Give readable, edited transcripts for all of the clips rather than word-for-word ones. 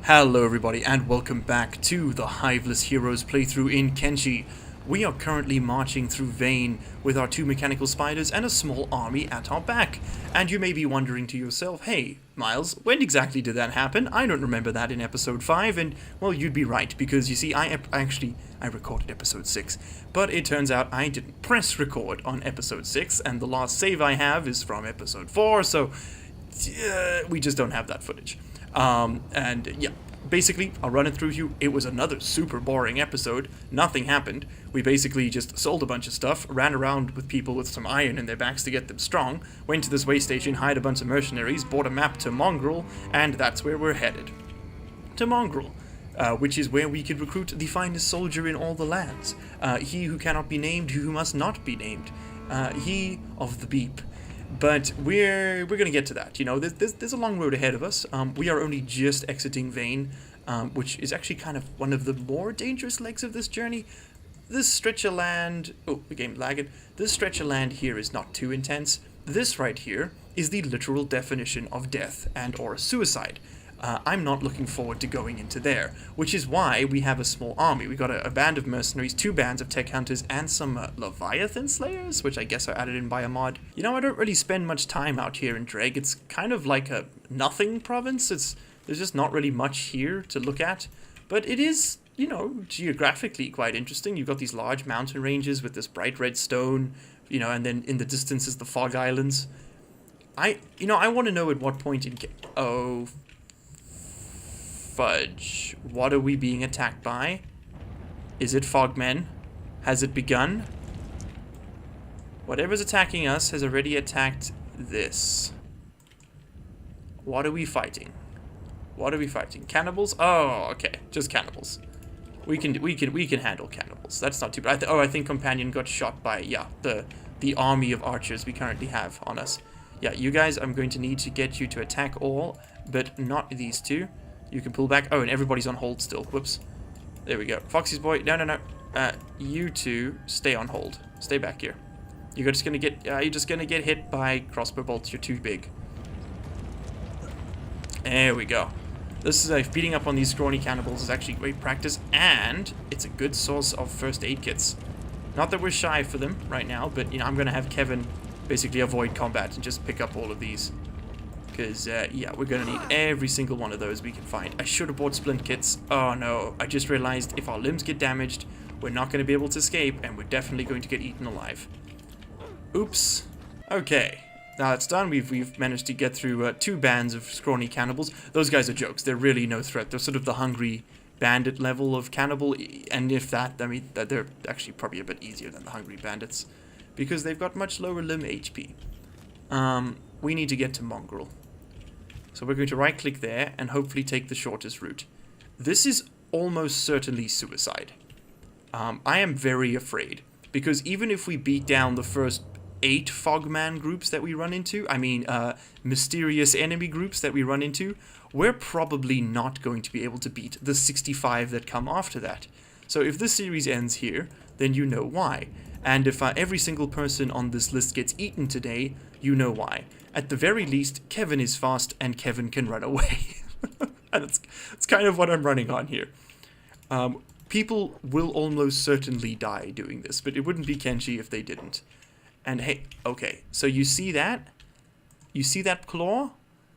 Hello everybody and welcome back to the Hiveless Heroes playthrough in Kenshi. We are currently marching through Vane with our two mechanical spiders and a small army at our back. And you may be wondering to yourself, hey, Miles, when exactly did that happen? I don't remember that in episode 5, and well, you'd be right, because you see, I recorded episode 6, but it turns out I didn't press record on episode 6, and the last save I have is from episode 4, so we just don't have that footage. Basically, I'll run it through you. It was another super boring episode. Nothing happened. We basically just sold a bunch of stuff, ran around with people with some iron in their backs to get them strong, went to this way station, hired a bunch of mercenaries, bought a map to Mongrel, and that's where we're headed. To Mongrel, which is where we could recruit the finest soldier in all the lands. He who cannot be named, who must not be named. He of the Beep. But we're gonna get to that. You know, there's a long road ahead of us. We are only just exiting Vane, which is actually kind of one of the more dangerous legs of this journey. This stretch of land... Oh, the game's lagging. This stretch of land here is not too intense. This right here is the literal definition of death and or suicide. I'm not looking forward to going into there, which is why we have a small army. We got a band of mercenaries, 2 bands of tech hunters, and some Leviathan slayers, which I guess are added in by a mod. You know, I don't really spend much time out here in Dreg. It's kind of like a nothing province. There's just not really much here to look at, but it is, you know, geographically quite interesting. You've got these large mountain ranges with this bright red stone, you know, and then in the distance is the Fog Islands. I want to know at what point in... Oh... Fudge. What are we being attacked by? Is it fogmen? Has it begun? Whatever's attacking us has already attacked this. What are we fighting? What are we fighting? Cannibals? Oh, okay. Just cannibals. We can handle cannibals. That's not too bad. I think Companion got shot by, yeah, the army of archers we currently have on us. Yeah, you guys, I'm going to need to get you to attack all, but not these two. You can pull back. Oh, and everybody's on hold still. Whoops. There we go. Foxy's boy. No. You two stay on hold. Stay back here. You're just gonna get hit by crossbow bolts. You're too big. There we go. This is beating up on these scrawny cannibals is actually great practice, and it's a good source of first aid kits. Not that we're shy for them right now, but you know, I'm gonna have Kevin basically avoid combat and just pick up all of these. Because, yeah, we're going to need every single one of those we can find. I should have bought splint kits. Oh, no. I just realized if our limbs get damaged, we're not going to be able to escape, and we're definitely going to get eaten alive. Oops. Okay. Now that's done. We've managed to get through 2 bands of scrawny cannibals. Those guys are jokes. They're really no threat. They're sort of the hungry bandit level of cannibal. And if that, I mean, they're actually probably a bit easier than the hungry bandits. Because they've got much lower limb HP. We need to get to Mongrel. So we're going to right click there and hopefully take the shortest route. This is almost certainly suicide. I am very afraid, because even if we beat down the first 8 Fogman groups that we run into, I mean mysterious enemy groups that we run into, we're probably not going to be able to beat the 65 that come after that. So if this series ends here, then you know why. And if every single person on this list gets eaten today, you know why. At the very least, Kevin is fast and Kevin can run away. And it's kind of what I'm running on here. People will almost certainly die doing this, but it wouldn't be Kenshi if they didn't. And hey, okay, so you see that? You see that claw?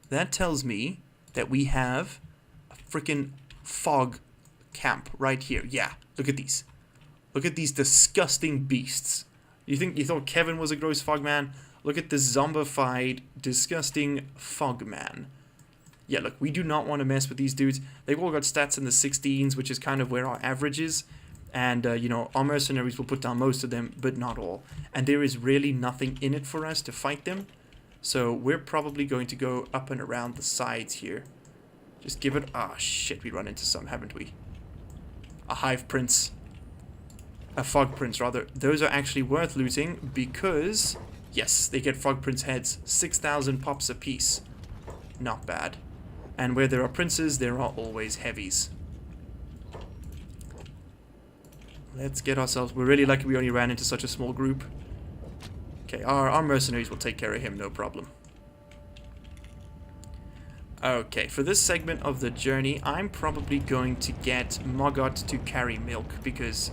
That tells me that we have a freaking fog camp right here. Yeah, look at these. Look at these disgusting beasts. You thought Kevin was a gross fogman? Look at this zombified, disgusting fogman. Yeah, look, we do not want to mess with these dudes. They've all got stats in the 16s, which is kind of where our average is. And, you know, our mercenaries will put down most of them, but not all. And there is really nothing in it for us to fight them. So we're probably going to go up and around the sides here. Just give it... Ah, shit, we run into some, haven't we? A hive prince. A fog prince, rather. Those are actually worth looting because... Yes, they get Fog Prince heads, 6,000 pops apiece. Not bad. And where there are princes, there are always heavies. Let's get ourselves... We're really lucky we only ran into such a small group. Okay, our mercenaries will take care of him, no problem. Okay, for this segment of the journey, I'm probably going to get Moggot to carry milk, because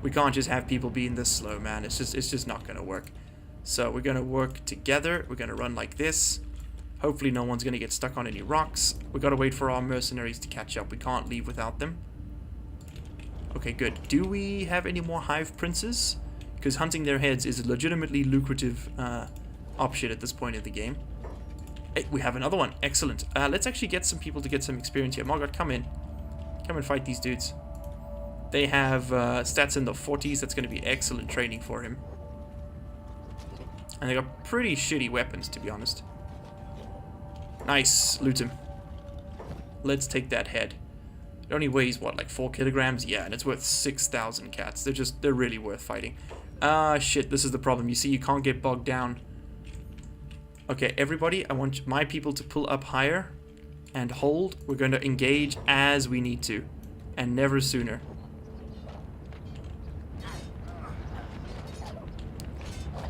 we can't just have people being this slow, man. It's just not gonna work. So we're gonna work together. We're gonna run like this. Hopefully no one's gonna get stuck on any rocks. We gotta wait for our mercenaries to catch up. We can't leave without them. Okay, good. Do we have any more hive princes? Because hunting their heads is a legitimately lucrative option at this point in the game. Hey, we have another one. Excellent. Let's actually get some people to get some experience here. Margot, come in. Come and fight these dudes. They have stats in the 40s. That's going to be excellent training for him. And they got pretty shitty weapons, to be honest. Nice. Loot him. Let's take that head. It only weighs, what, like 4 kilograms? Yeah, and it's worth 6,000 cats. They're really worth fighting. Shit, this is the problem. You see, you can't get bogged down. Okay, everybody, I want my people to pull up higher and hold. We're going to engage as we need to, and never sooner.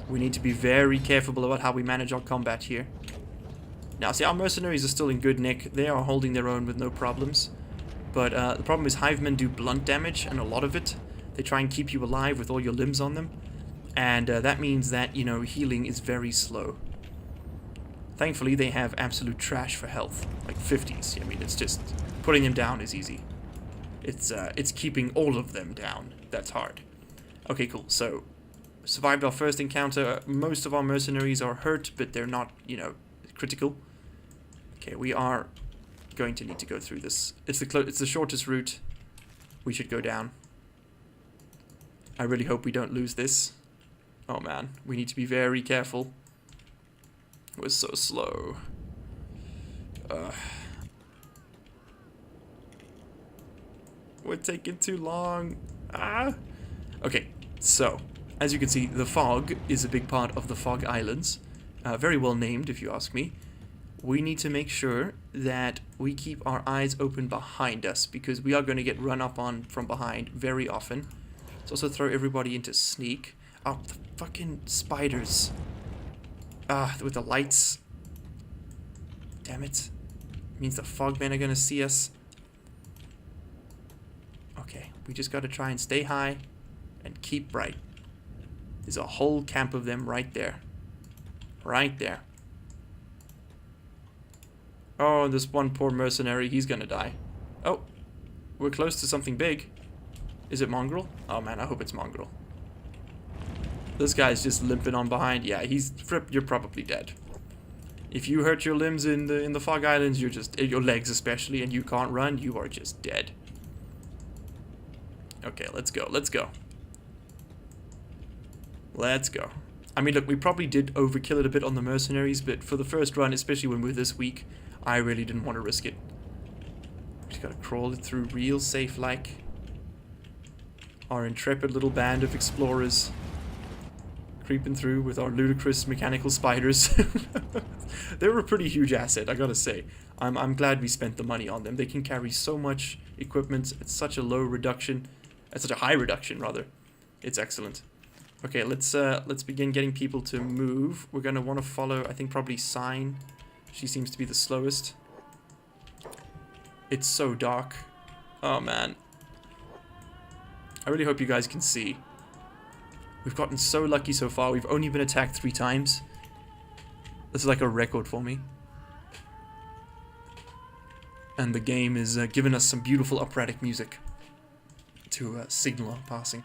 We need to be very careful about how we manage our combat here. Now, see, our mercenaries are still in good nick. They are holding their own with no problems. But the problem is hivemen do blunt damage, and a lot of it. They try and keep you alive with all your limbs on them. And that means that, you know, healing is very slow. Thankfully, they have absolute trash for health, like 50s. I mean, it's just putting them down is easy. It's keeping all of them down. That's hard. Okay, cool. So, survived our first encounter. Most of our mercenaries are hurt, but they're not, you know, critical. Okay, we are going to need to go through this. It's the shortest route. We should go down. I really hope we don't lose this. Oh man, we need to be very careful. We're so slow. We're taking too long. Okay, so as you can see, the fog is a big part of the Fog Islands. Very well named, if you ask me. We need to make sure that we keep our eyes open behind us, because we are going to get run up on from behind very often. Let's also throw everybody into sneak. Oh, the fucking spiders. With the lights. Damn it. Means the fogmen are gonna see us. Okay, we just gotta try and stay high and keep bright. There's a whole camp of them right there. Right there. Oh, this one poor mercenary, he's gonna die. Oh, we're close to something big. Is it mongrel? Oh man, I hope it's mongrel. This guy's just limping on behind. Yeah, you're probably dead. If you hurt your limbs in the Fog Islands, you're just, your legs especially, and you can't run, you are just dead. Okay, let's go. Let's go. Let's go. I mean, look, we probably did overkill it a bit on the mercenaries, but for the first run, especially when we're this weak, I really didn't want to risk it. Just gotta crawl it through real safe like. Our intrepid little band of explorers. Creeping through with our ludicrous mechanical spiders. They're a pretty huge asset, I gotta say. I'm glad we spent the money on them. They can carry so much equipment at such a low reduction, at such a high reduction rather. It's excellent. Okay, let's begin getting people to move. We're gonna want to follow, I think, probably Sign. She seems to be the slowest. It's so dark. Oh man. I really hope you guys can see. We've gotten so lucky so far. We've only been attacked 3 times. This is like a record for me. And the game is giving us some beautiful operatic music to signal our passing.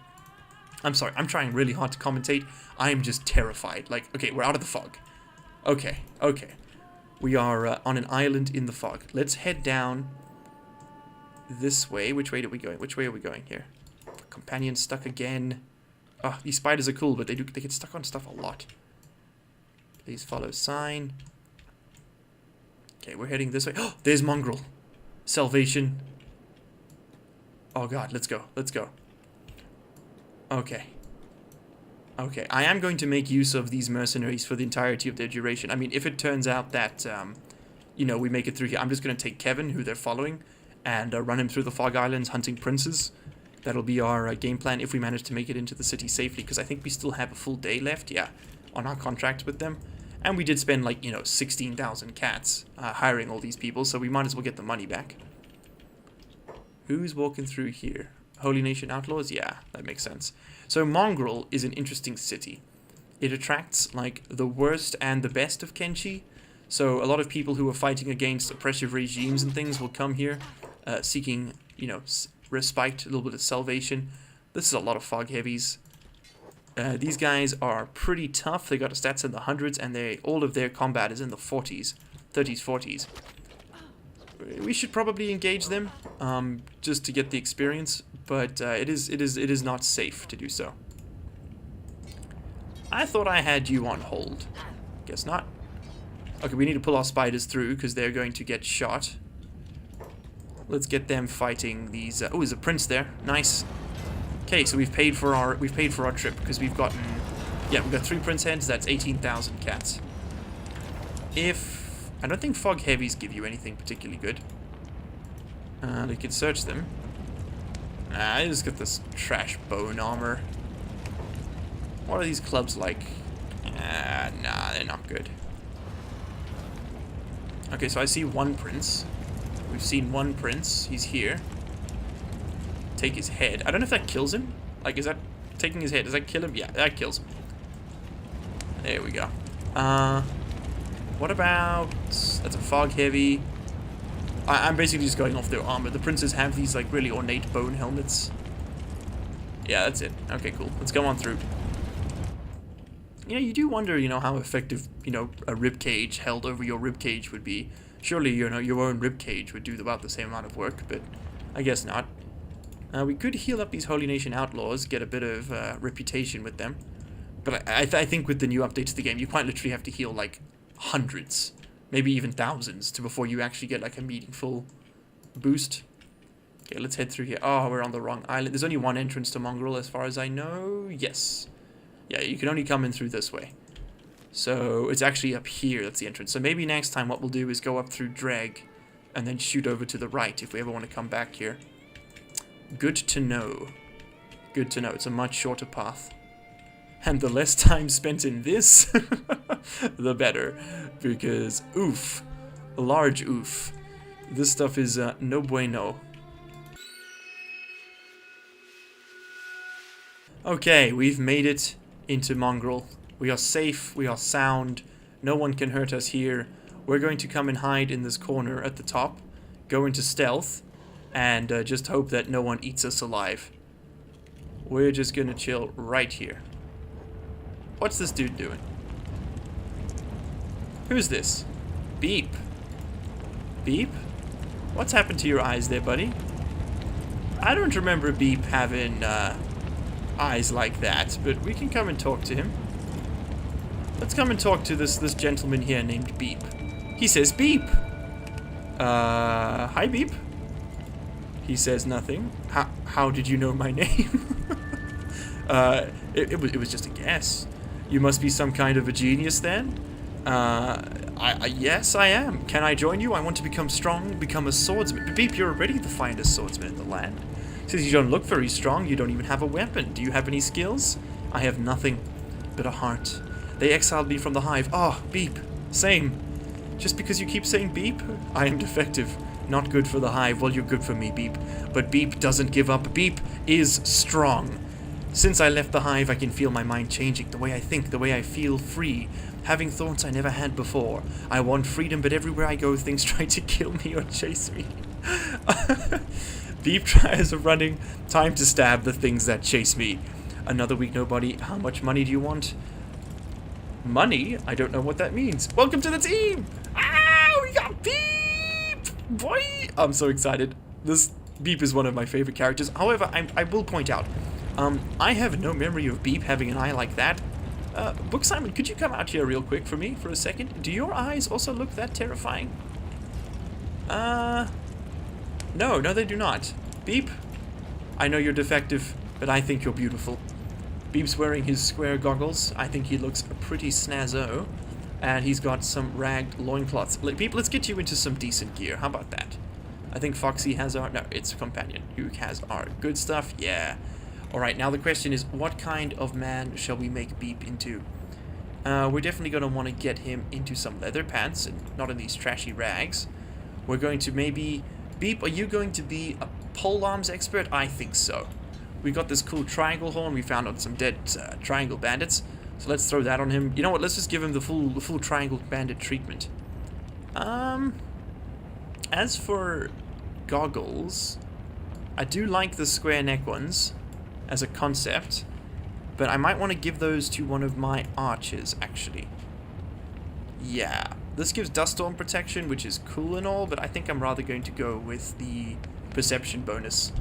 I'm sorry, I'm trying really hard to commentate. I am just terrified. Like, okay, we're out of the fog. Okay. We are on an island in the fog. Let's head down this way. Which way are we going? Which way are we going here? Companion stuck again. Oh, these spiders are cool, but they get stuck on stuff a lot. Please follow Sign. Okay, we're heading this way. Oh, there's Mongrel. Salvation. Oh god, let's go. Okay, I am going to make use of these mercenaries for the entirety of their duration. I mean, if it turns out that, you know, we make it through here, I'm just going to take Kevin, who they're following, and run him through the Fog Islands hunting princes. That'll be our game plan if we manage to make it into the city safely, because I think we still have a full day left, yeah, on our contract with them. And we did spend, like, 16,000 cats hiring all these people, so we might as well get the money back. Who's walking through here? Holy Nation Outlaws? Yeah, that makes sense. So Mongrel is an interesting city. It attracts, like, the worst and the best of Kenshi. So a lot of people who are fighting against oppressive regimes and things will come here, seeking, respite, a little bit of salvation. This is a lot of fog heavies. These guys are pretty tough. They got stats in the hundreds, and all of their combat is in the 40s, 30s, 40s. We should probably engage them, just to get the experience, but it is not safe to do so. I thought I had you on hold. Guess not. Okay, we need to pull our spiders through because they're going to get shot. Let's get them fighting these. Oh, there's a prince there. Nice. Okay, so we've paid for our trip because we've got 3 prince heads. That's 18,000 cats. I don't think fog heavies give you anything particularly good. We can search them. I just got this trash bone armor. What are these clubs like? Nah, they're not good. Okay, so I see one prince. We've seen one prince. He's here. Take his head. I don't know if that kills him. Like, is that taking his head? Does that kill him? Yeah, that kills him. There we go. What about... That's a fog heavy. I'm basically just going off their armor. The princes have these, like, really ornate bone helmets. Yeah, that's it. Okay, cool. Let's go on through. You do wonder, how effective, a rib cage held over your rib cage would be. Surely, your own rib cage would do about the same amount of work, but I guess not. We could heal up these Holy Nation Outlaws, get a bit of reputation with them. But I think with the new update to the game, you quite literally have to heal, like, hundreds, maybe even thousands, before you actually get, like, a meaningful boost. Okay, let's head through here. Oh, we're on the wrong island. There's only one entrance to Mongrel, as far as I know. Yes. Yeah, you can only come in through this way. So it's actually up here, that's the entrance. So maybe next time what we'll do is go up through Dreg and then shoot over to the right if we ever want to come back here. Good to know. Good to know. It's a much shorter path. And the less time spent in this, the better. Because, oof. A large oof. This stuff is no bueno. Okay, we've made it into Mongrel. We are safe, we are sound, no one can hurt us here. We're going to come and hide in this corner at the top, go into stealth, and just hope that no one eats us alive. We're just gonna chill right here. What's this dude doing? Who's this? Beep. Beep? What's happened to your eyes there, buddy? I don't remember Beep having eyes like that, but we can come and talk to him. Let's come and talk to this gentleman here named Beep. He says Beep. Hi Beep. He says nothing. How did you know my name? It was just a guess. You must be some kind of a genius then? Yes, I am. Can I join you? I want to become strong, become a swordsman. Beep, you're already the finest swordsman in the land. Says you don't look very strong, you don't even have a weapon. Do you have any skills? I have nothing but a heart. They exiled me from the hive. Oh, Beep. Same. Just because you keep saying Beep? I am defective. Not good for the hive. Well, you're good for me, Beep. But Beep doesn't give up. Beep is strong. Since I left the hive, I can feel my mind changing. The way I think, the way I feel free. Having thoughts I never had before. I want freedom, but everywhere I go, things try to kill me or chase me. Beep tries running. Time to stab the things that chase me. Another week, nobody. How much money do you want? Money? I don't know what that means. Welcome to the team! Ah, we got Beep! Boy! I'm so excited. This Beep is one of my favorite characters. However, I will point out, I have no memory of Beep having an eye like that. Book Simon, could you come out here real quick for me for a second? Do your eyes also look that terrifying? No, they do not. Beep, I know you're defective, but I think you're beautiful. Beep's wearing his square goggles. I think he looks pretty snazzo. And he's got some ragged loincloths. Beep, let's get you into some decent gear. How about that? I think Foxy has our... No, it's Companion who has our good stuff. Yeah. Alright, now the question is, what kind of man shall we make Beep into? We're definitely going to want to get him into some leather pants and not in these trashy rags. We're going to maybe... Beep, are you going to be a pole arms expert? I think so. We got this cool triangle horn we found on some dead triangle bandits. So let's throw that on him. You know what, let's just give him the full triangle bandit treatment. As for goggles, I do like the square neck ones as a concept, but I might want to give those to one of my archers, actually. Yeah, this gives dust storm protection, which is cool and all, but I think I'm rather going to go with the perception bonus.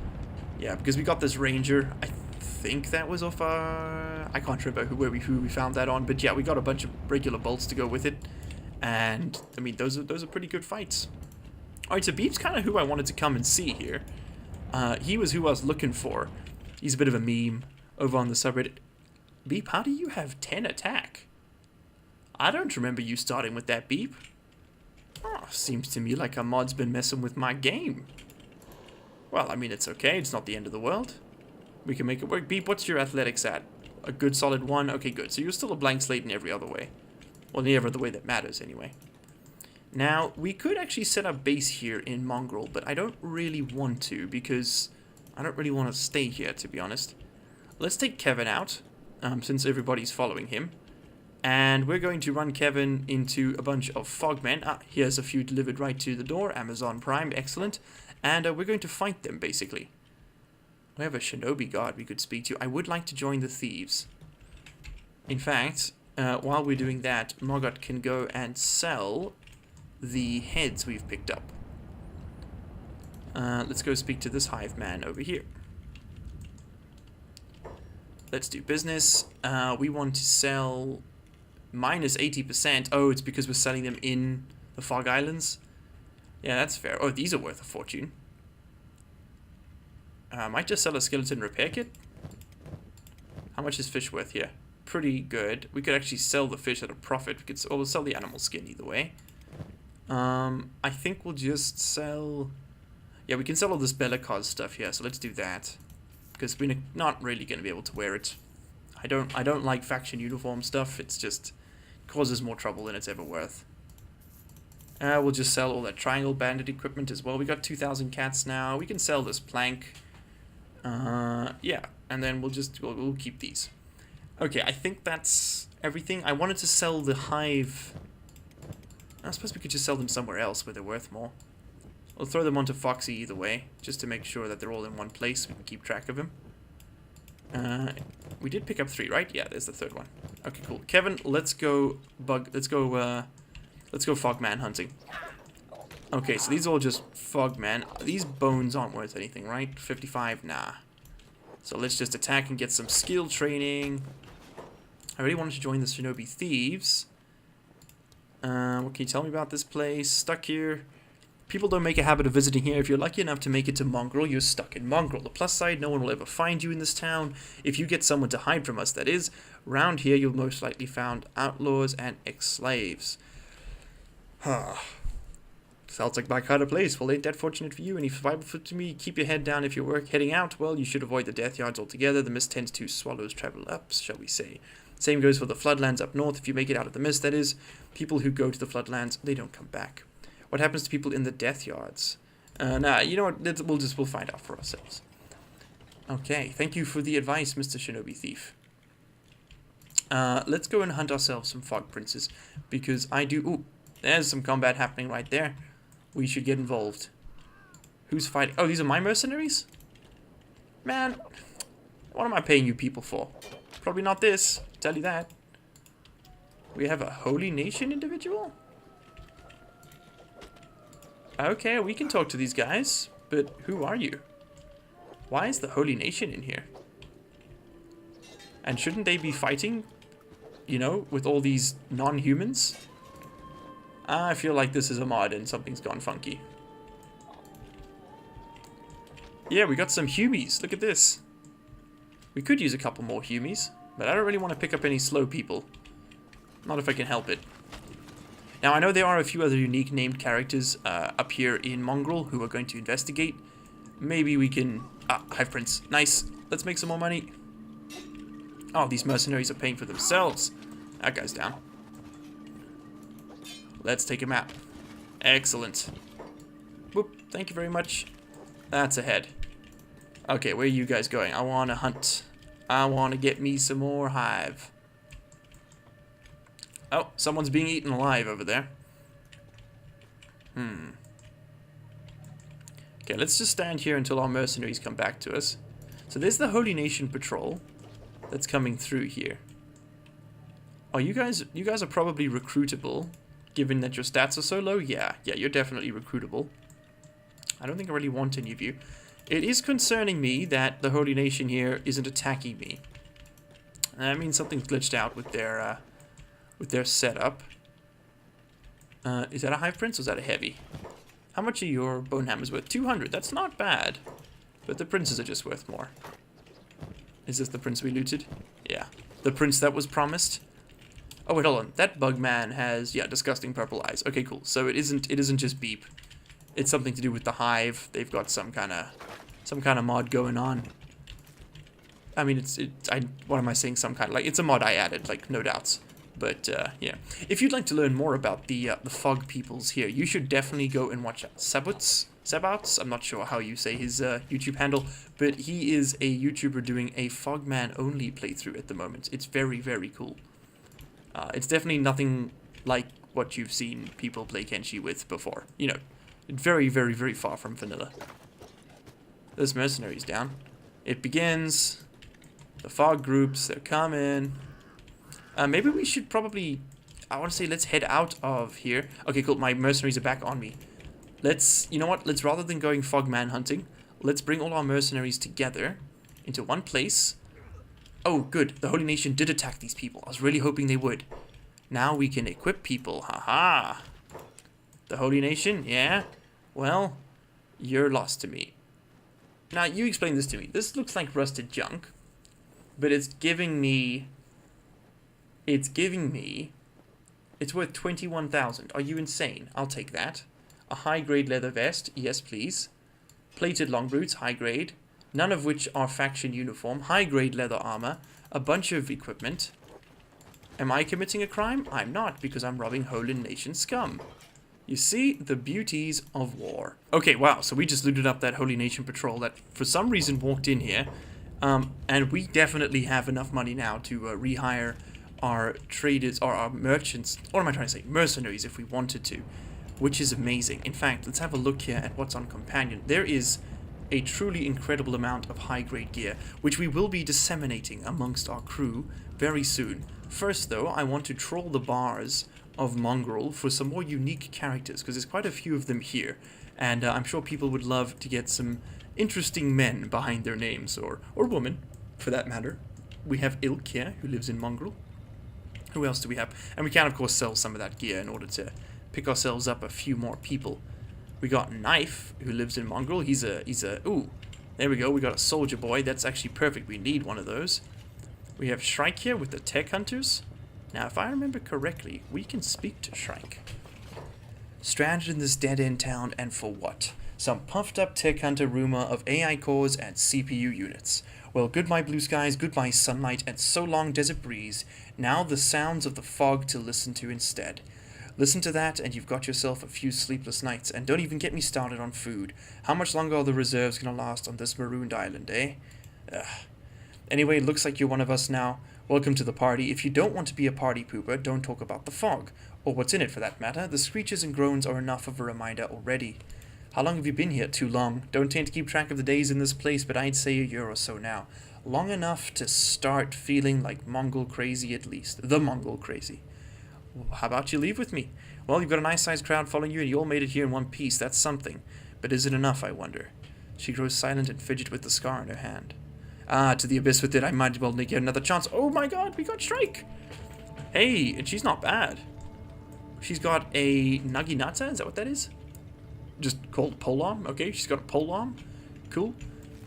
Yeah, because we got this ranger. I think that was off I can't remember who we found that on, but yeah, we got a bunch of regular bolts to go with it, and I mean those are pretty good fights. Alright, so Beep's kind of who I wanted to come and see here. He was who I was looking for. He's a bit of a meme over on the subreddit. Beep, how do you have 10 attack? I don't remember you starting with that, Beep. Oh, seems to me like a mod's been messing with my game. Well, I mean, it's okay. It's not the end of the world. We can make it work. Beep, what's your athletics at? A good solid 1? Okay, good. So you're still a blank slate in every other way. Well, in every other way that matters, anyway. Now, we could actually set up base here in Mongrel, but I don't really want to because I don't really want to stay here, to be honest. Let's take Kevin out, since everybody's following him. And we're going to run Kevin into a bunch of fogmen. Ah, here's a few delivered right to the door. Amazon Prime, excellent. And we're going to fight them, basically. We have a shinobi guard we could speak to. I would like to join the thieves. In fact, while we're doing that, Morgoth can go and sell the heads we've picked up. Let's go speak to this hive man over here. Let's do business. We want to sell minus 80%. Oh, it's because we're selling them in the Fog Islands. Yeah, that's fair. Oh, these are worth a fortune. Might just sell a skeleton repair kit. How much is fish worth here? Pretty good. We could actually sell the fish at a profit. We could, or we'll sell the animal skin either way. I think we'll just sell... Yeah, we can sell all this Bellicause stuff here, so let's do that. Because we're not really going to be able to wear it. I don't like faction uniform stuff. It's just causes more trouble than it's ever worth. We'll just sell all that triangle bandit equipment as well. We got 2,000 cats now. We can sell this plank. Yeah, and then we'll keep these. Okay, I think that's everything. I wanted to sell the hive. I suppose we could just sell them somewhere else where they're worth more. We'll throw them onto Foxy either way, just to make sure that they're all in one place. We can keep track of them. We did pick up 3, right? Yeah, there's the 3rd one. Okay, cool. Kevin, let's go Fogman hunting. Okay, so these are all just Fogman. These bones aren't worth anything, right? 55? Nah. So let's just attack and get some skill training. I really wanted to join the Shinobi Thieves. What can you tell me about this place? Stuck here. People don't make a habit of visiting here. If you're lucky enough to make it to Mongrel, you're stuck in Mongrel. The plus side, no one will ever find you in this town. If you get someone to hide from us, that is. Round here, you'll most likely find outlaws and ex-slaves. Sounds like my kind of place. Well, ain't that fortunate for you? Any survival for to me? Keep your head down if you're heading out. Well, you should avoid the death yards altogether. The mist tends to swallows travel up, shall we say. Same goes for the floodlands up north. If you make it out of the mist, that is. People who go to the floodlands, they don't come back. What happens to people in the death yards? Nah, you know what? We'll find out for ourselves. Okay, thank you for the advice, Mr. Shinobi Thief. Let's go and hunt ourselves some fog princes, because I do... Ooh, there's some combat happening right there. We should get involved. Who's fighting? Oh, these are my mercenaries? Man, what am I paying you people for? Probably not this, tell you that. We have a Holy Nation individual? Okay, we can talk to these guys, but who are you? Why is the Holy Nation in here? And shouldn't they be fighting, you know, with all these non-humans? I feel like this is a mod and something's gone funky. Yeah, we got some humies. Look at this. We could use a couple more humies, but I don't really want to pick up any slow people. Not if I can help it. Now, I know there are a few other unique named characters up here in Mongrel who are going to investigate. Maybe we can... Ah, Hive Prince. Nice. Let's make some more money. Oh, these mercenaries are paying for themselves. That guy's down. Let's take a map. Excellent. Whoop, thank you very much. That's ahead. Okay, where are you guys going? I want to hunt. I want to get me some more hive. Oh, someone's being eaten alive over there. Okay, let's just stand here until our mercenaries come back to us. So there's the Holy Nation patrol that's coming through here. Oh, you guys are probably recruitable, given that your stats are so low. Yeah, you're definitely recruitable. I don't think I really want any of you. It is concerning me that the Holy Nation here isn't attacking me. I mean, something's glitched out with their setup. Is that a Hive Prince or is that a Heavy? How much are your Bone Hammers worth? 200. That's not bad. But the Princes are just worth more. Is this the Prince we looted? Yeah. The Prince that was promised? Oh, wait, hold on. That bug man has, yeah, disgusting purple eyes. Okay, cool. So it isn't just beep. It's something to do with the Hive. They've got some kind of mod going on. I mean, what am I saying? Some kind of, like, it's a mod I added, like, no doubts. But, yeah. If you'd like to learn more about the fog peoples here, you should definitely go and watch Sebouts. I'm not sure how you say his YouTube handle, but he is a YouTuber doing a Fogman only playthrough at the moment. It's very, very cool. It's definitely nothing like what you've seen people play Kenshi with before. You know, very, very, very far from vanilla. Those mercenaries down. It begins. The fog groups, they're coming. Maybe we should probably, I want to say, let's head out of here. Okay, cool. My mercenaries are back on me. You know what? Let's, rather than going fogman hunting, let's bring all our mercenaries together into one place. Oh, good. The Holy Nation did attack these people. I was really hoping they would. Now we can equip people. Haha. The Holy Nation? Yeah? Well, you're lost to me. Now, you explain this to me. This looks like rusted junk, but it's giving me... It's worth 21,000. Are you insane? I'll take that. A high-grade leather vest. Yes, please. Plated long boots. High-grade. None of which are faction uniform. High-grade leather armor. A bunch of equipment. Am I committing a crime? I'm not, because I'm robbing Holy Nation scum. You see, the beauties of war. Okay, wow. So we just looted up that Holy Nation patrol that for some reason walked in here. And we definitely have enough money now to rehire our traders, or our merchants, or am I trying to say mercenaries if we wanted to, which is amazing. In fact, let's have a look here at what's on Companion. There is a truly incredible amount of high-grade gear, which we will be disseminating amongst our crew very soon. First, though, I want to troll the bars of Mongrel for some more unique characters, because there's quite a few of them here, and I'm sure people would love to get some interesting men behind their names, or women, for that matter. We have Ilk here, who lives in Mongrel. Who else do we have? And we can, of course, sell some of that gear in order to pick ourselves up a few more people. We got Knife, who lives in Mongrel. He's a, ooh, there we go. We got a soldier boy. That's actually perfect. We need one of those. We have Shrike here with the tech hunters. Now, if I remember correctly, we can speak to Shrike. Stranded in this dead-end town, and for what? Some puffed-up tech hunter rumor of AI cores and CPU units. Well, goodbye blue skies, goodbye sunlight, and so long desert breeze. Now the sounds of the fog to listen to instead. Listen to that, and you've got yourself a few sleepless nights. And don't even get me started on food. How much longer are the reserves gonna last on this marooned island, eh? Ugh. Anyway, it looks like you're one of us now. Welcome to the party. If you don't want to be a party pooper, don't talk about the fog. Or what's in it, for that matter. The screeches and groans are enough of a reminder already. How long have you been here? Too long. Don't tend to keep track of the days in this place, but I'd say a year or so now. Long enough to start feeling like Mongol crazy, at least. The Mongol crazy. How about you leave with me? Well, you've got a nice-sized crowd following you, and you all made it here in one piece. That's something. But is it enough, I wonder? She grows silent and fidget with the scar in her hand. Ah, to the abyss with it. I might as well get another chance. Oh my god, we got Shrike! Hey, and she's not bad. She's got a Naginata, is that what that is? Just called polearm. Okay, she's got a polearm. Cool.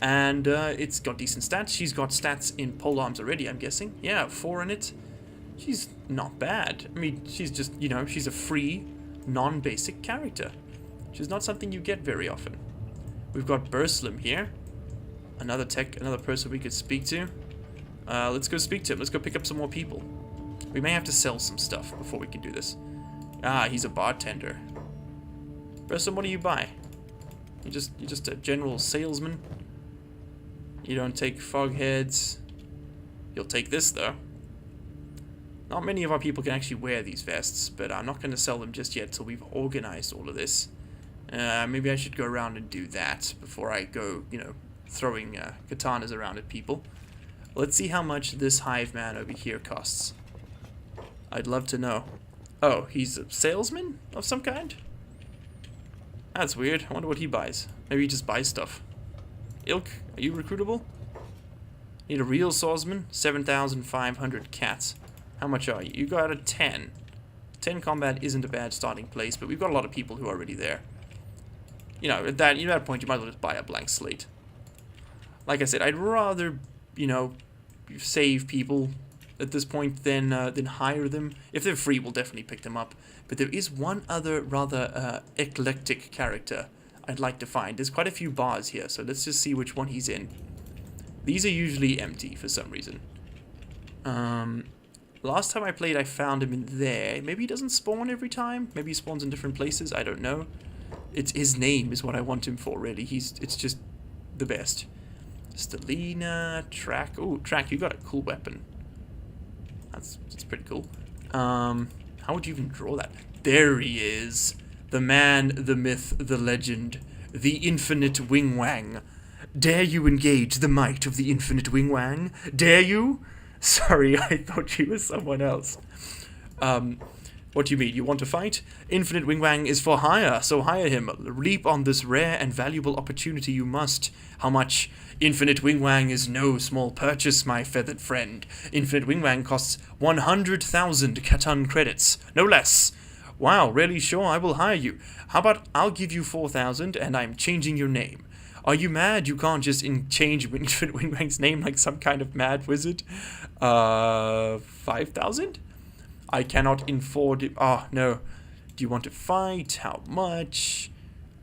And it's got decent stats. She's got stats in polearms already, I'm guessing. Yeah, 4 in it. She's not bad. I mean, she's just, you know, she's a free, non-basic character. She's not something you get very often. We've got Burslim here. Another person we could speak to. Let's go speak to him. Let's go pick up some more people. We may have to sell some stuff before we can do this. Ah, he's a bartender. Preston, what do you buy? You're just a general salesman. You don't take fog heads. You'll take this though. Not many of our people can actually wear these vests, but I'm not going to sell them just yet till we've organized all of this. Maybe I should go around and do that before I go, you know, throwing katanas around at people. Let's see how much this hive man over here costs. I'd love to know. Oh, he's a salesman of some kind? That's weird. I wonder what he buys. Maybe he just buys stuff. Ilk, are you recruitable? Need a real swordsman? 7,500 cats. How much are you? You got a 10. 10 combat isn't a bad starting place, but we've got a lot of people who are already there. You know, at that point, you might as well just buy a blank slate. Like I said, I'd rather, you know, save people at this point than hire them. If they're free, we'll definitely pick them up. But there is one other rather eclectic character I'd like to find. There's quite a few bars here, so let's just see which one he's in. These are usually empty for some reason. Last time I played, I found him in there. Maybe he doesn't spawn every time. Maybe he spawns in different places. I don't know. It's his name is what I want him for, really. It's just the best. Stelina, Track. Oh, Track, you got a cool weapon. That's pretty cool. How would you even draw that? There he is. The man, the myth, the legend. The infinite Wing Wang. Dare you engage the might of the infinite Wing Wang? Dare you? Sorry, I thought she was someone else. What do you mean? You want to fight? Infinite Wing Wang is for hire, so hire him. Leap on this rare and valuable opportunity you must. How much? Infinite Wing Wang is no small purchase, my feathered friend. Infinite Wing Wang costs 100,000 Katan credits. No less. Wow, really sure I will hire you. How about I'll give you 4,000 and I'm changing your name. Are you mad? You can't just change Infinite Wing Wang's name like some kind of mad wizard. 5,000? I cannot afford it. Oh, no. Do you want to fight? How much?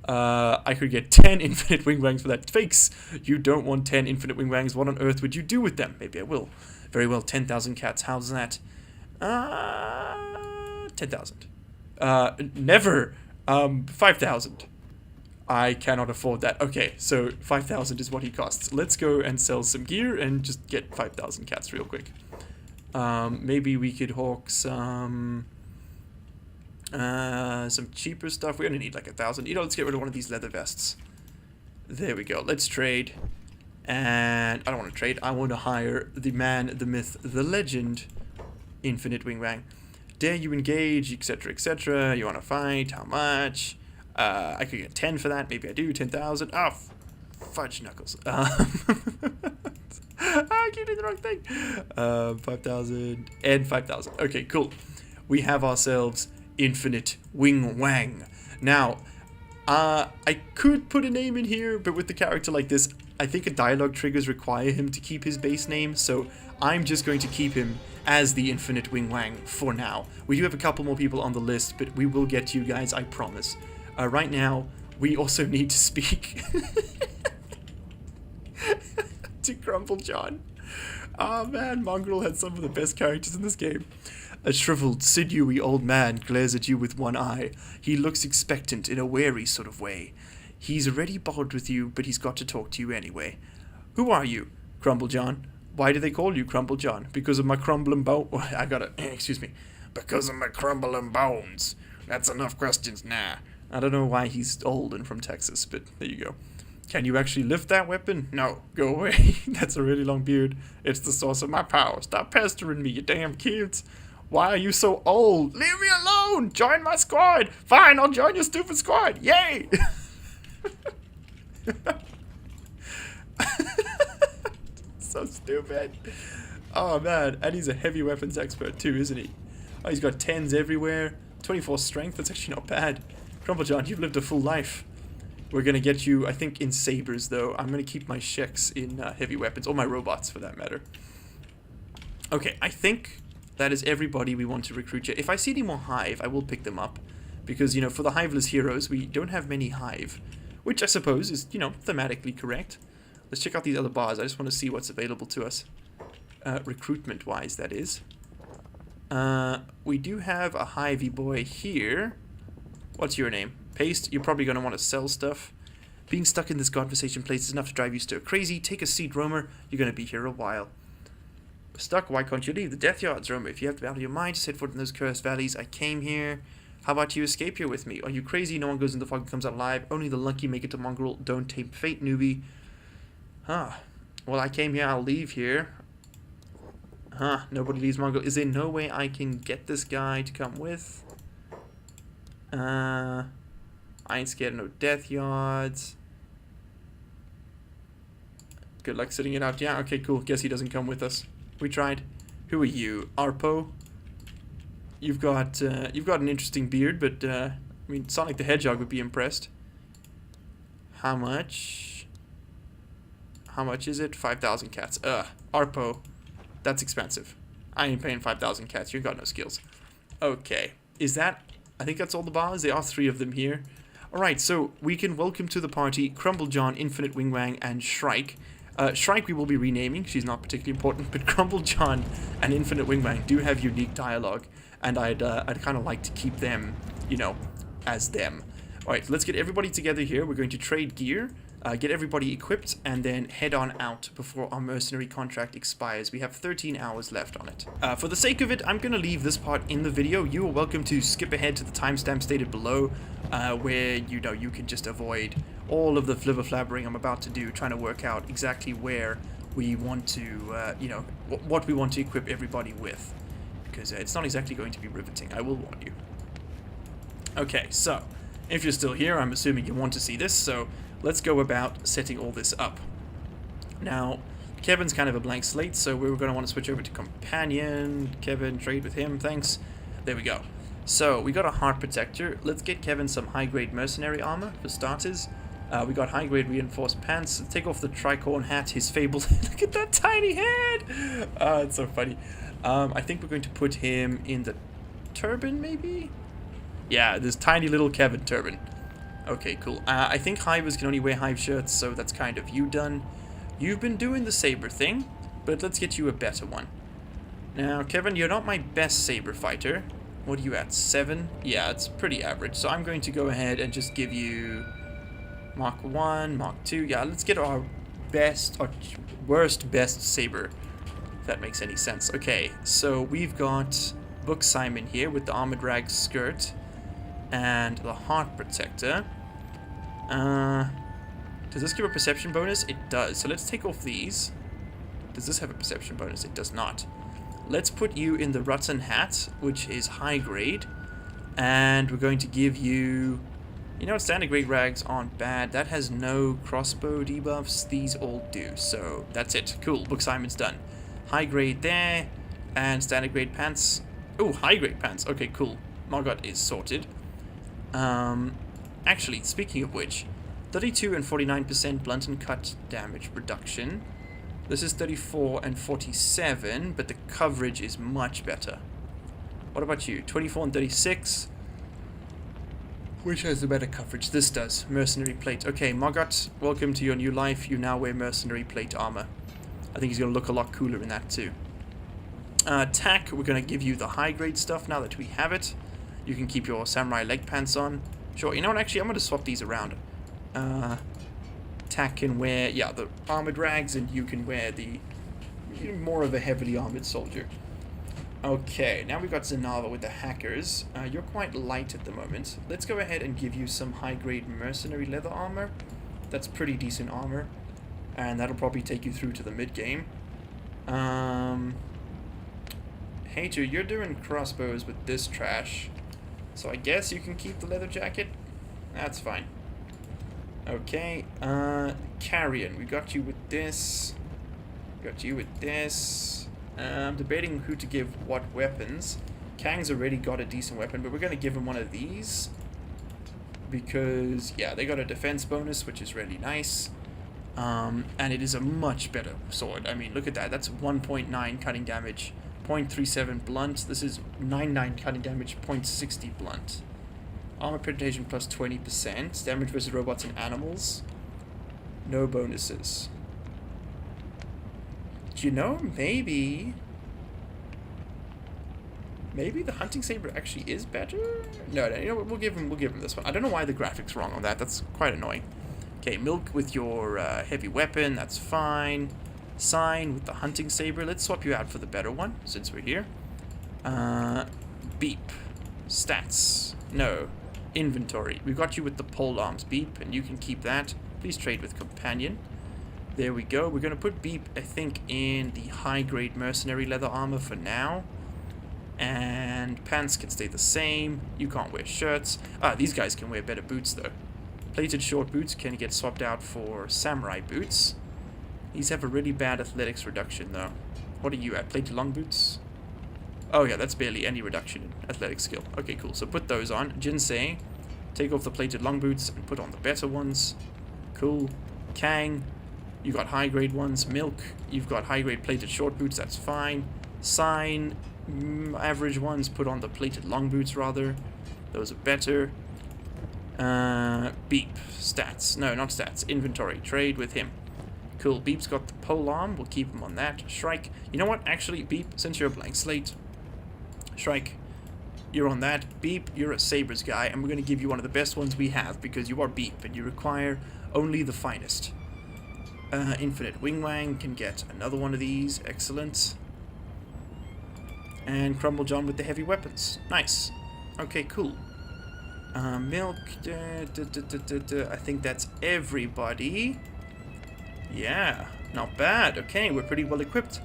I could get 10 Infinite Wing Wangs for that. Fakes! You don't want 10 Infinite Wing Wangs. What on earth would you do with them? Maybe I will. Very well, 10,000 cats. How's that? 10,000. Never. 5,000. I cannot afford that. Okay, so 5,000 is what he costs. Let's go and sell some gear and just get 5,000 cats real quick. Maybe we could hawk some cheaper stuff. We only need like 1,000. You know, let's get rid of one of these leather vests. There we go. Let's trade. And I don't want to trade. I want to hire the man, the myth, the legend, Infinite Wing Wang. Dare you engage, etc., etc. You want to fight? How much? I could get 10 for that. Maybe I do. 10,000. Oh, fudge knuckles. I keep doing the wrong thing. 5,000 and 5,000. Okay, cool. We have ourselves Infinite Wing Wang. Now, I could put a name in here, but with the character like this, I think a dialogue triggers require him to keep his base name, so I'm just going to keep him as the Infinite Wing Wang for now. We do have a couple more people on the list, but we will get to you guys, I promise. Right now, we also need to speak to Crumble John. Oh man, Mongrel had some of the best characters in this game. A shriveled, sinewy old man glares at you with one eye. He looks expectant in a wary sort of way. He's already bothered with you, but he's got to talk to you anyway. Who are you? Crumble John. Why do they call you Crumble John? Because of my crumbling bone? Oh, I gotta, excuse me. Because of my crumbling bones. That's enough questions now. I don't know why he's old and from Texas, but there you go. Can you actually lift that weapon? No, go away. That's a really long beard. It's the source of my power. Stop pestering me, you damn kids. Why are you so old? Leave me alone! Join my squad! Fine, I'll join your stupid squad! Yay! So stupid. Oh man, and he's a heavy weapons expert too, isn't he? Oh, he's got 10s everywhere. 24 strength, that's actually not bad. Crumble John, you've lived a full life. We're gonna get you, I think, in sabers though. I'm gonna keep my Sheks in heavy weapons, or my robots for that matter. Okay, I think that is everybody we want to recruit yet. If I see any more Hive, I will pick them up. Because, you know, for the Hiveless heroes, we don't have many Hive. Which I suppose is, you know, thematically correct. Let's check out these other bars. I just want to see what's available to us. Recruitment-wise, that is. We do have a Hyvy boy here. What's your name? Paste, you're probably going to want to sell stuff. Being stuck in this godforsaken place is enough to drive you stir crazy. Take a seat, Roamer. You're going to be here a while. Stuck? Why can't you leave the death yards, Roamer? If you have to battle your mind to set foot in those cursed valleys, I came here. How about you escape here with me? Are you crazy? No one goes in the fog and comes out alive. Only the lucky make it to Mongrel. Don't tempt fate, newbie. Huh. Well, I came here. I'll leave here. Huh. Nobody leaves Mongrel. Is there no way I can get this guy to come with? I ain't scared of no death yards. Good luck sitting it out. Yeah, okay, cool. Guess he doesn't come with us. We tried. Who are you? Arpo? You've got an interesting beard, but I mean, Sonic the Hedgehog would be impressed. How much? How much is it? 5,000 cats. Arpo. That's expensive. I ain't paying 5,000 cats. You got no skills. Okay. Is that... I think that's all the bars. There are 3 of them here. Alright, so we can welcome to the party Crumble John, Infinite Wingwang, and Shrike. Shrike we will be renaming. She's not particularly important, but Crumble John and Infinite Wingwang do have unique dialogue, and I'd kind of like to keep them, you know, as them. Alright, let's get everybody together here. We're going to trade gear, get everybody equipped, and then head on out before our mercenary contract expires. We have 13 hours left on it. For the sake of it, I'm going to leave this part in the video. You are welcome to skip ahead to the timestamp stated below, where, you know, you can just avoid all of the flibber flabbering I'm about to do, trying to work out exactly where we want to, you know, what we want to equip everybody with. Because it's not exactly going to be riveting, I will warn you. Okay, so, if you're still here, I'm assuming you want to see this, so let's go about setting all this up. Now, Kevin's kind of a blank slate, so we're going to want to switch over to Companion. Kevin, trade with him, thanks. There we go. So, we got a Heart Protector. Let's get Kevin some high-grade mercenary armor, for starters. We got high-grade reinforced pants. Let's take off the tricorn hat, his fabled... Look at that tiny head! It's so funny. I think we're going to put him in the turban, maybe? Yeah, this tiny little Kevin turban. Okay, cool. I think Hivers can only wear Hive shirts, so that's kind of you done. You've been doing the saber thing, but let's get you a better one. Now, Kevin, you're not my best saber fighter. What are you at, 7? Yeah, it's pretty average, so I'm going to go ahead and just give you Mark 1, Mark 2. Yeah, let's get our best, or worst best saber, if that makes any sense. Okay, so we've got Book Simon here with the Armored Rag skirt and the Heart Protector. Does this give a perception bonus? It does. So let's take off these. Does this have a perception bonus? It does not. Let's put you in the Rutten hat, which is high grade. And we're going to give you... You know what? Standard grade rags aren't bad. That has no crossbow debuffs. These all do. So that's it. Cool. Book Simon's done. High grade there. And standard grade pants. Oh, high grade pants. Okay, cool. Margot is sorted. Actually, speaking of which, 32 and 49% blunt and cut damage reduction. This is 34 and 47, but the coverage is much better. What about you? 24 and 36. Which has the better coverage? This does. Mercenary plate. Okay, Margot, welcome to your new life. You now wear mercenary plate armor. I think he's going to look a lot cooler in that too. Tack, we're going to give you the high grade stuff now that we have it. You can keep your samurai leg pants on. Sure, you know what, actually, I'm going to swap these around. Tack can wear, yeah, the armored rags, and you can wear the more of a heavily armored soldier. Okay, now we've got Zanava with the hackers. You're quite light at the moment. Let's go ahead and give you some high-grade mercenary leather armor. That's pretty decent armor. And that'll probably take you through to the mid-game. Hater, you're doing crossbows with this trash. So I guess you can keep the leather jacket. That's fine. Okay, Carrion, we got you with this. Got you with this. I'm debating who to give what weapons. Kang's already got a decent weapon, but we're going to give him one of these. Because, yeah, they got a defense bonus, which is really nice. And it is a much better sword. I mean, look at that. That's 1.9 cutting damage, 0.37 blunt. This is 9.9 cutting damage, 0.60 blunt. Armor penetration plus 20%. Damage versus robots and animals. No bonuses. You know, maybe Maybe the hunting saber actually is better? No, you know what, we'll give him this one. I don't know why the graphics wrong on that. That's quite annoying. Okay, milk with your heavy weapon, that's fine. Sign with the hunting saber. Let's swap you out for the better one, since we're here. Beep. Stats. No. Inventory. We got you with the pole arms, Beep, and you can keep that. Please trade with companion. There we go. We're going to put Beep, I think, in the high-grade mercenary leather armor for now. And pants can stay the same. You can't wear shirts. These guys can wear better boots, though. Plated short boots can get swapped out for samurai boots. These have a really bad athletics reduction, though. What are you at? Plated long boots? Oh, yeah, that's barely any reduction in athletic skill. Okay, cool. So put those on. Jinsei, take off the plated long boots and put on the better ones. Cool. Kang, you got high-grade ones. Milk, you've got high-grade plated short boots. That's fine. Sign, average ones. Put on the plated long boots, rather. Those are better. Beep. Stats. No, not stats. Inventory. Trade with him. Cool. Beep's got the pole arm. We'll keep him on that. Shrike. You know what? Actually, Beep, since you're a blank slate, Shrike, you're on that. Beep, you're a sabers guy, and we're going to give you one of the best ones we have because you are Beep, and you require only the finest. Infinite Wing-Wang can get another one of these. Excellent. And Crumble John with the heavy weapons. Nice. Okay, cool. Milk. I think that's everybody. Yeah, not bad. Okay, we're pretty well equipped.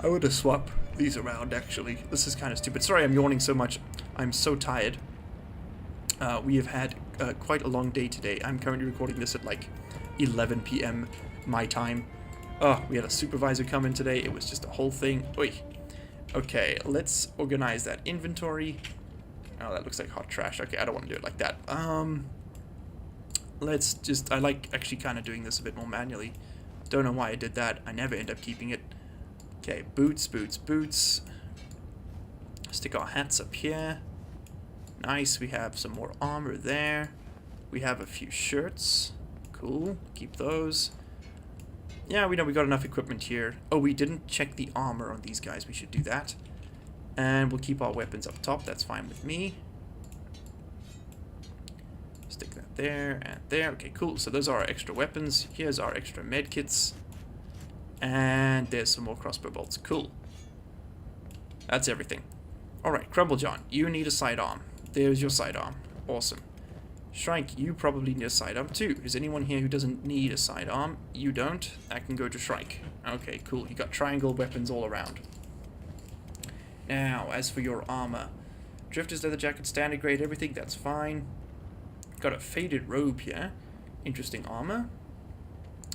I would have swapped these around, actually. This is kind of stupid. Sorry I'm yawning so much. I'm so tired. We have had quite a long day today. I'm currently recording this at like 11 p.m. my time. Oh, we had a supervisor come in today. It was just a whole thing. Oy. Okay, let's organize that inventory. Oh, that looks like hot trash. Okay, I don't want to do it like that. Let's just... I like actually kind of doing this a bit more manually. Don't know why I did that. I never end up keeping it. Okay, boots, boots, boots. Stick our hats up here. Nice, we have some more armor there. We have a few shirts. Cool, keep those. Yeah, we know we got enough equipment here. Oh, we didn't check the armor on these guys. We should do that. And we'll keep our weapons up top. That's fine with me. Stick that there and there. Okay, cool. So those are our extra weapons. Here's our extra med kits. And there's some more crossbow bolts. Cool. That's everything. Alright, Crumble John, you need a sidearm. There's your sidearm. Awesome. Shrike, you probably need a sidearm too. Is anyone here who doesn't need a sidearm? You don't? That can go to Shrike. Okay, cool. You got triangle weapons all around. Now, as for your armor. Drifter's leather jacket, standard grade, everything, that's fine. Got a faded robe here. Interesting armor.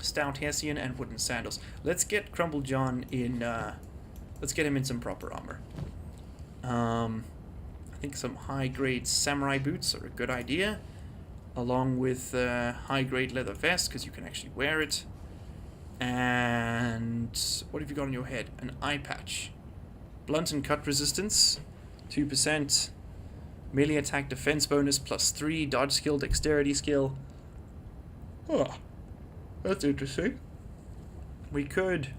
Stout Hessian and wooden sandals. Let's get Crumble John in, let's get him in some proper armor. I think some high-grade samurai boots are a good idea. Along with high-grade leather vest, because you can actually wear it. And what have you got on your head? An eye patch. Blunt and cut resistance, 2%. Melee attack defense bonus, +3. Dodge skill, dexterity skill. Oh, that's interesting. We could...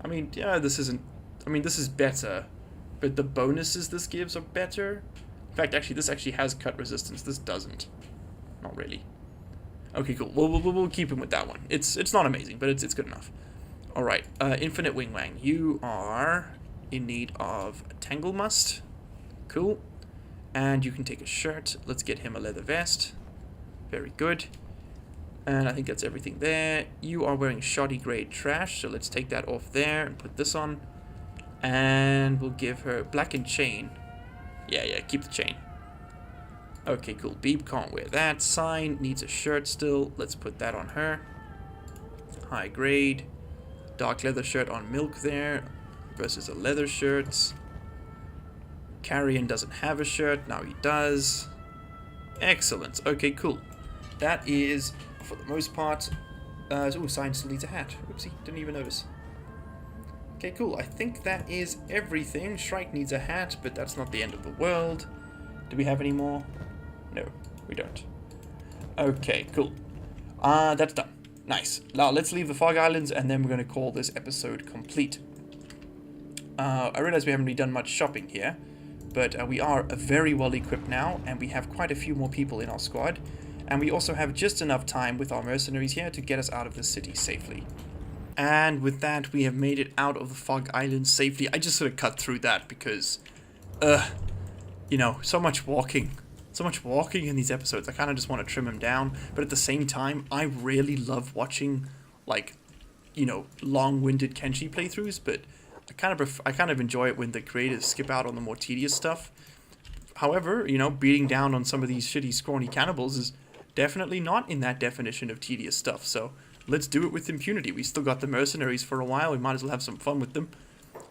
I mean, yeah, this isn't... I mean, this is better. But the bonuses this gives are better. In fact, actually, this actually has cut resistance. This doesn't. Not really. Okay, cool. We'll keep him with that one. It's not amazing, but it's good enough. Alright, Infinite Wing-Wang. You are in need of a Tangle Must. Cool. And you can take a shirt. Let's get him a leather vest. Very good. And I think that's everything there. You are wearing shoddy grade trash, so let's take that off there and put this on. And we'll give her blackened chain. Yeah, keep the chain. Okay, cool. Beep can't wear that. Sign needs a shirt still. Let's put that on her. High grade. Dark leather shirt on Milk there versus a leather shirt. Carrion doesn't have a shirt. Now he does. Excellent. Okay, cool. That is, for the most part... oh, Sign still needs a hat. Oopsie, didn't even notice. Okay, cool. I think that is everything. Shrike needs a hat, but that's not the end of the world. Do we have any more? No, we don't. Okay, cool. That's done. Nice. Now, let's leave the Fog Islands, and then we're going to call this episode complete. I realize we haven't really done much shopping here. But we are very well equipped now, and we have quite a few more people in our squad. And we also have just enough time with our mercenaries here to get us out of the city safely. And with that, we have made it out of the Fog Island safely. I just sort of cut through that because, you know, so much walking. So much walking in these episodes. I kind of just want to trim them down. But at the same time, I really love watching, like, you know, long-winded Kenshi playthroughs. But I kind of enjoy it when the creators skip out on the more tedious stuff. However, you know, beating down on some of these shitty, scrawny cannibals is definitely not in that definition of tedious stuff. So let's do it with impunity. We still got the mercenaries for a while. We might as well have some fun with them.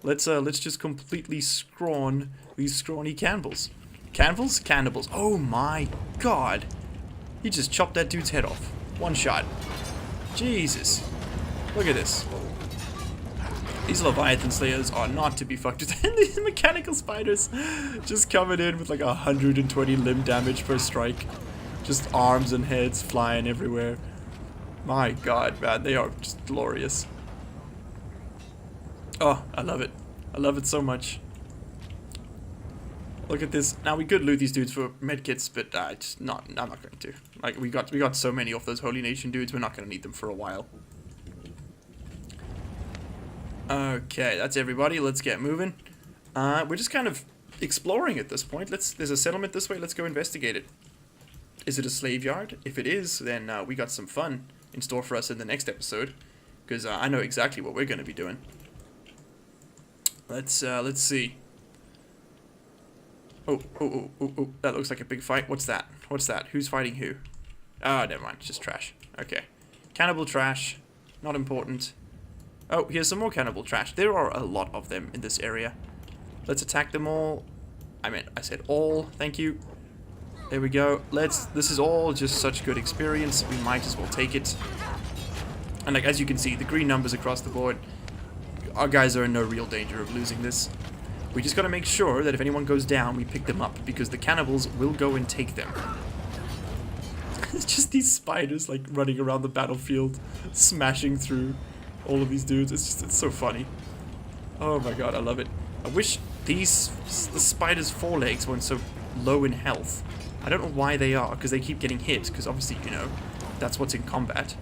Let's just completely scrawn these scrawny cannibals. Cannibals. Oh my god. He just chopped that dude's head off. One shot. Jesus. Look at this. These Leviathan Slayers are not to be fucked with. And these mechanical spiders just coming in with like 120 limb damage per strike. Just arms and heads flying everywhere. My god, man. They are just glorious. Oh, I love it. I love it so much. Look at this. Now we could loot these dudes for medkits, but just not. I'm not going to. Like we got so many of those Holy Nation dudes. We're not going to need them for a while. Okay, that's everybody. Let's get moving. We're just kind of exploring at this point. There's a settlement this way. Let's go investigate it. Is it a slave yard? If it is, then we got some fun in store for us in the next episode, because I know exactly what we're going to be doing. Let's see. Oh, that looks like a big fight. What's that? Who's fighting who? Ah, never mind. It's just trash. Okay. Cannibal trash. Not important. Oh, here's some more cannibal trash. There are a lot of them in this area. Let's attack them all. I said all. Thank you. There we go. This is all just such good experience. We might as well take it. And like, as you can see, the green numbers across the board. Our guys are in no real danger of losing this. We just gotta make sure that if anyone goes down, we pick them up, because the cannibals will go and take them. It's just these spiders like running around the battlefield, smashing through all of these dudes. It's so funny. Oh my god, I love it. I wish the spiders' forelegs weren't so low in health. I don't know why they are, because they keep getting hit, because obviously, you know, that's what's in combat.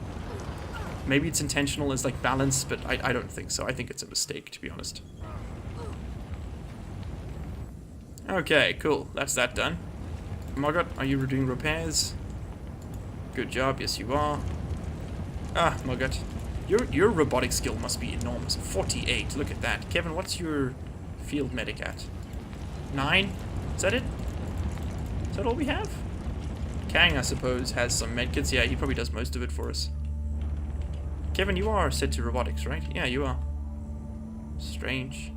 Maybe it's intentional as like balance, but I don't think so. I think it's a mistake, to be honest. Okay, cool. That's that done. Margot, are you doing repairs? Good job. Yes, you are. Ah, Margot. Your robotic skill must be enormous. 48. Look at that. Kevin, what's your field medic at? 9? Is that it? Is that all we have? Kang, I suppose, has some medkits. Yeah, he probably does most of it for us. Kevin, you are set to robotics, right? Yeah, you are. Strange.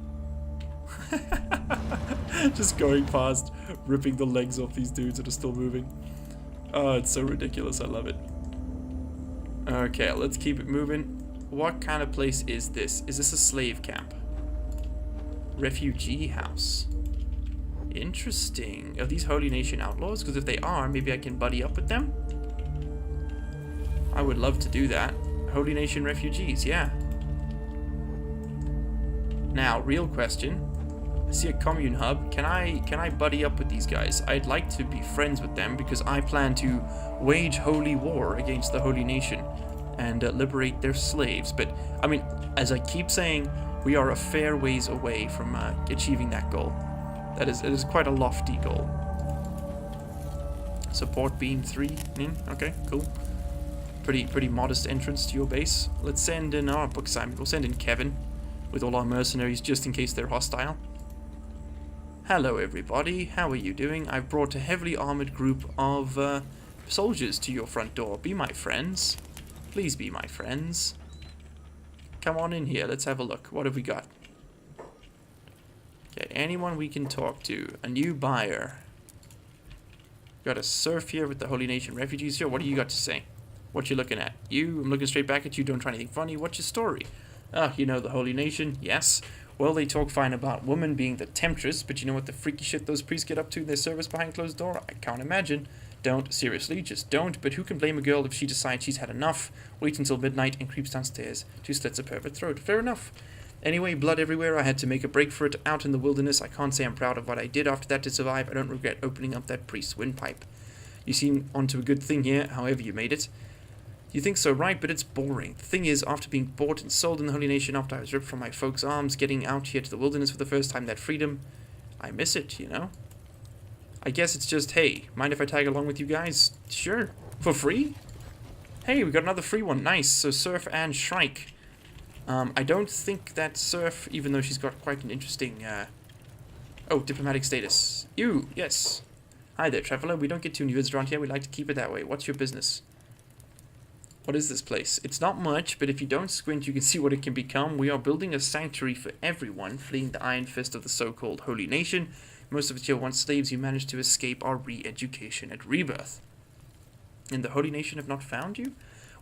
Just going past, ripping the legs off these dudes that are still moving. Oh, it's so ridiculous. I love it. Okay, let's keep it moving. What kind of place is this? Is this a slave camp? Refugee house. Interesting. Are these Holy Nation outlaws? Because if they are, maybe I can buddy up with them. I would love to do that. Holy Nation refugees, yeah. Now, real question. I see a commune hub. Can I buddy up with these guys? I'd like to be friends with them because I plan to wage holy war against the Holy Nation and liberate their slaves. But, I mean, as I keep saying, we are a fair ways away from achieving that goal. It is quite a lofty goal. Support beam 3. Okay, cool. Pretty modest entrance to your base. Let's send in our book Simon. We'll send in Kevin with all our mercenaries just in case they're hostile. Hello everybody, how are you doing? I've brought a heavily armored group of soldiers to your front door. Be my friends. Please be my friends. Come on in here, let's have a look. What have we got? Okay, anyone we can talk to. A new buyer. Got a serf here with the Holy Nation refugees. Sure, what do you got to say? What you looking at? You? I'm looking straight back at you. Don't try anything funny. What's your story? Ah, you know the Holy Nation. Yes. Well, they talk fine about women being the temptress, but you know what the freaky shit those priests get up to in their service behind closed door? I can't imagine. Don't. Seriously, just don't. But who can blame a girl if she decides she's had enough, waits until midnight, and creeps downstairs to slit a pervert throat? Fair enough. Anyway, blood everywhere. I had to make a break for it out in the wilderness. I can't say I'm proud of what I did after that to survive. I don't regret opening up that priest's windpipe. You seem onto a good thing here, however you made it. You think so, right? But it's boring. The thing is, after being bought and sold in the Holy Nation, after I was ripped from my folks' arms, getting out here to the wilderness for the first time, that freedom, I miss it, you know? I guess it's just, hey, mind if I tag along with you guys? Sure. For free? Hey, we got another free one. Nice. So Surf and Shrike. I don't think that Surf, even though she's got quite an interesting, oh, diplomatic status. You, yes. Hi there, traveler. We don't get too many visitors around here. We like to keep it that way. What's your business? What is this place? It's not much, but if you don't squint, you can see what it can become. We are building a sanctuary for everyone, fleeing the iron fist of the so-called Holy Nation. Most of us here once slaves who managed to escape our re-education at rebirth. And the Holy Nation have not found you?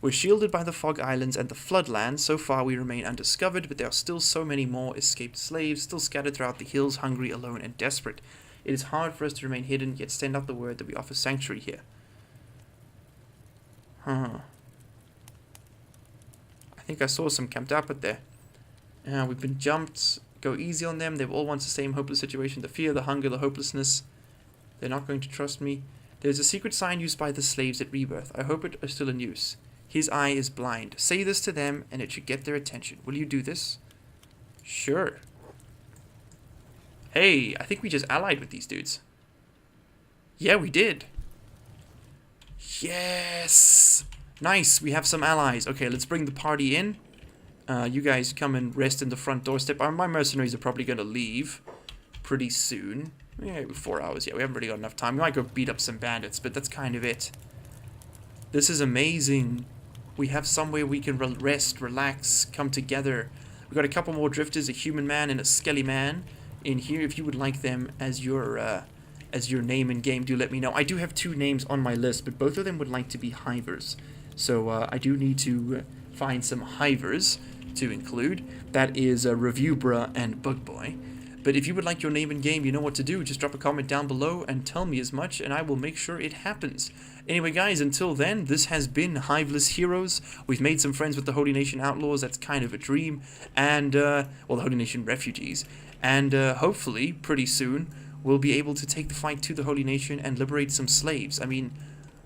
We're shielded by the Fog Islands and the Floodlands. So far we remain undiscovered, but there are still so many more escaped slaves, still scattered throughout the hills, hungry, alone, and desperate. It is hard for us to remain hidden, yet send out the word that we offer sanctuary here. Huh. I think I saw some camped up there. We've been jumped. Go easy on them. They've all want the same hopeless situation. The fear, the hunger, the hopelessness. They're not going to trust me. There's a secret sign used by the slaves at Rebirth. I hope it is still in use. His eye is blind. Say this to them, and it should get their attention. Will you do this? Sure. Hey, I think we just allied with these dudes. Yeah, we did. Yes! Nice, we have some allies. Okay, let's bring the party in. You guys come and rest in the front doorstep. My mercenaries are probably going to leave pretty soon. Yeah, 4 hours. Yeah, we haven't really got enough time. We might go beat up some bandits, but that's kind of it. This is amazing. We have somewhere we can rest, relax, come together. We've got a couple more drifters, a human man and a skelly man in here. If you would like them as your name in game, do let me know. I do have 2 names on my list, but both of them would like to be hivers. So I do need to find some hivers to include. That is Reviewbra and Bugboy. But if you would like your name in game, you know what to do. Just drop a comment down below and tell me as much, and I will make sure it happens. Anyway, guys, until then, this has been Hiveless Heroes. We've made some friends with the Holy Nation Outlaws. That's kind of a dream. And, well, the Holy Nation Refugees. And hopefully, pretty soon, we'll be able to take the fight to the Holy Nation and liberate some slaves. I mean,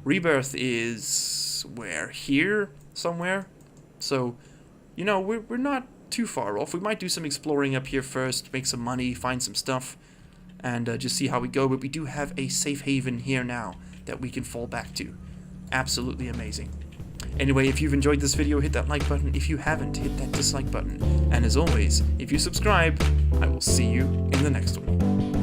Rebirth is where? Here? Somewhere? So, you know, we're not too far off. We might do some exploring up here first, make some money, find some stuff, and just see how we go. But we do have a safe haven here now that we can fall back to. Absolutely amazing. Anyway, if you've enjoyed this video, hit that like button. If you haven't, hit that dislike button. And as always, if you subscribe, I will see you in the next one.